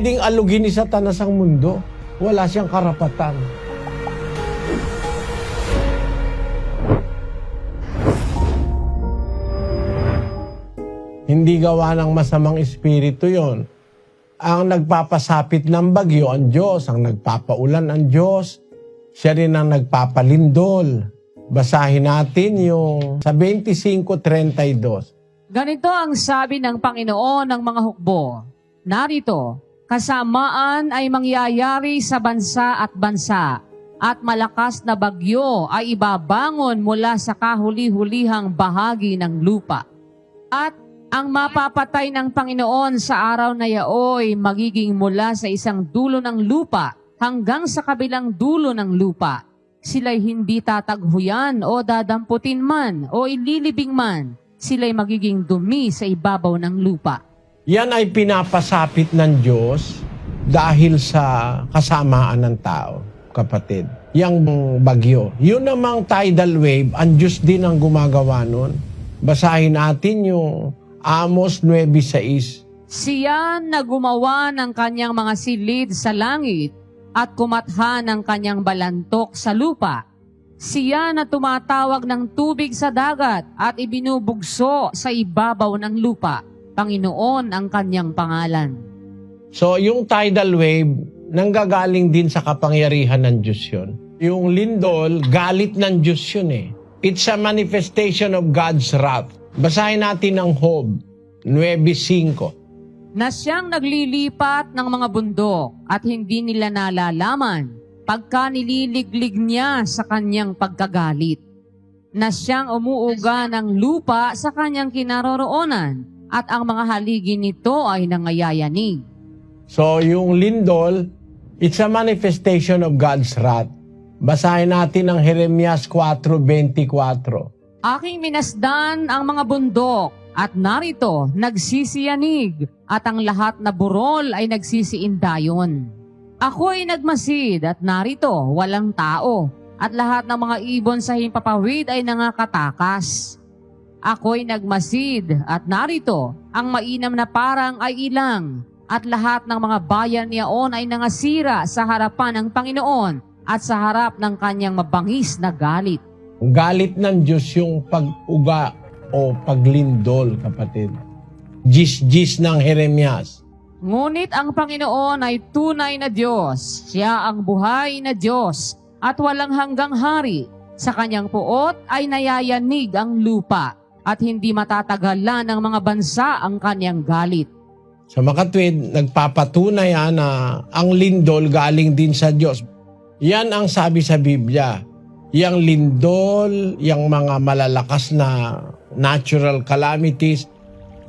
pwedeng alugin ni Satanas ang mundo. Wala siyang karapatan. Hindi gawa ng masamang espiritu yon. Ang nagpapasapit ng bagyo, ang Diyos. Ang nagpapaulan, ang Diyos. Siya rin ang nagpapalindol. Basahin natin yung sa 25:32. Ganito ang sabi ng Panginoon ng mga hukbo. Narito, kasamaan ay mangyayari sa bansa at malakas na bagyo ay ibabangon mula sa kahuli-hulihang bahagi ng lupa. At ang mapapatay ng Panginoon sa araw na yaoy magiging mula sa isang dulo ng lupa hanggang sa kabilang dulo ng lupa. Sila'y hindi tataghuyan o dadamputin man o ililibing man. Sila'y magiging dumi sa ibabaw ng lupa. Yan ay pinapasapit ng Diyos dahil sa kasamaan ng tao, kapatid. Yang bagyo. Yun namang tidal wave, ang Diyos din ang gumagawa nun. Basahin natin yung Amos 9:6. Siya na gumawa ng kanyang mga silid sa langit at kumatha ng kanyang balantok sa lupa. Siya na tumatawag ng tubig sa dagat at ibinubugso sa ibabaw ng lupa. Panginoon ang kanyang pangalan. So yung tidal wave, nanggagaling din sa kapangyarihan ng Diyos yun. Yung lindol, galit ng Diyos yun eh. It's a manifestation of God's wrath. Basahin natin ang Job 9:5. Na siyang naglilipat ng mga bundok at hindi nila nalalaman pagka nililiglig niya sa kanyang pagkagalit. Na siyang umuuga ng lupa sa kanyang kinaroroonan at ang mga haligi nito ay nangayayanig. So yung lindol, it's a manifestation of God's wrath. Basahin natin ang Jeremias 4:24. Aking minasdan ang mga bundok at narito nagsisiyanig at ang lahat na burol ay nagsisiindayon. Ako'y nagmasid at narito walang tao at lahat ng mga ibon sa himpapawid ay nangakatakas. Ako'y nagmasid at narito ang mainam na parang ay ilang at lahat ng mga bayan niyaon ay nangasira sa harapan ng Panginoon at sa harap ng kanyang mabangis na galit. Galit ng Diyos yung pag-uga o paglindol, kapatid. Gis-gis ng Jeremias. Ngunit ang Panginoon ay tunay na Diyos. Siya ang buhay na Diyos at walang hanggang hari. Sa kanyang puot ay nayayanig ang lupa at hindi matatagalan ng mga bansa ang kanyang galit. Sa makatwid, nagpapatunay na ang lindol galing din sa Diyos. Yan ang sabi sa Biblia. Yang lindol, yang mga malalakas na natural calamities,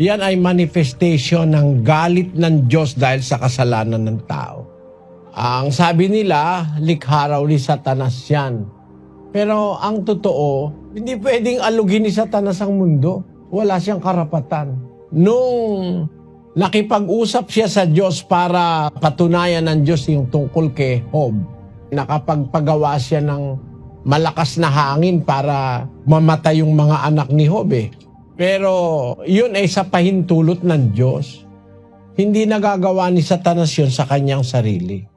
yan ay manifestation ng galit ng Diyos dahil sa kasalanan ng tao. Ang sabi nila, likha raw ni Satanas yan. Pero ang totoo, hindi pwedeng alugin ni Satanas ang mundo. Wala siyang karapatan. Nung nakipag-usap siya sa Diyos para patunayan ng Diyos yung tungkol kay Job, nakapagpagawa siya ng malakas na hangin para mamatay yung mga anak ni Job eh. Pero yun ay sa pahintulot ng Diyos. Hindi nagagawa ni Satanas yun sa kanyang sarili.